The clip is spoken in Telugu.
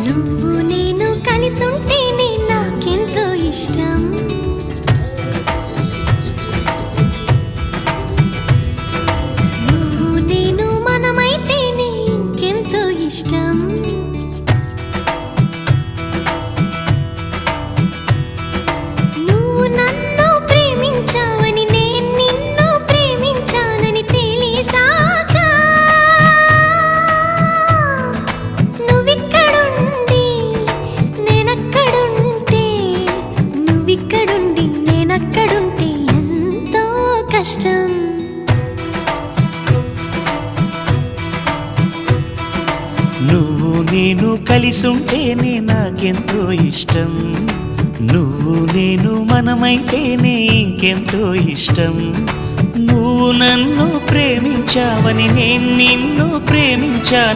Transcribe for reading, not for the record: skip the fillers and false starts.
నువ్వు నేను కలిసుంటేనే నాకెంతో ఇష్టం. నువ్వు నేను మనమైతేనే ఇంకెంతో ఇష్టం. నువ్వు నన్ను ప్రేమించావని నేను నిన్ను ప్రేమించానని తెలిసాక నువ్విక్కడుండి నేనక్కడుంటే నువ్విక్కడుండి నేనక్కడుంటే ఎంతో కష్టం. నువ్వు నేను కలిసుంటేనే నాకెంతో ఇష్టం. నువ్వు నేను మనమైతేనే ఇంకెంతో ఇష్టం. నువ్వు నన్ను ప్రేమించావని నేను నిన్ను ప్రేమించాను.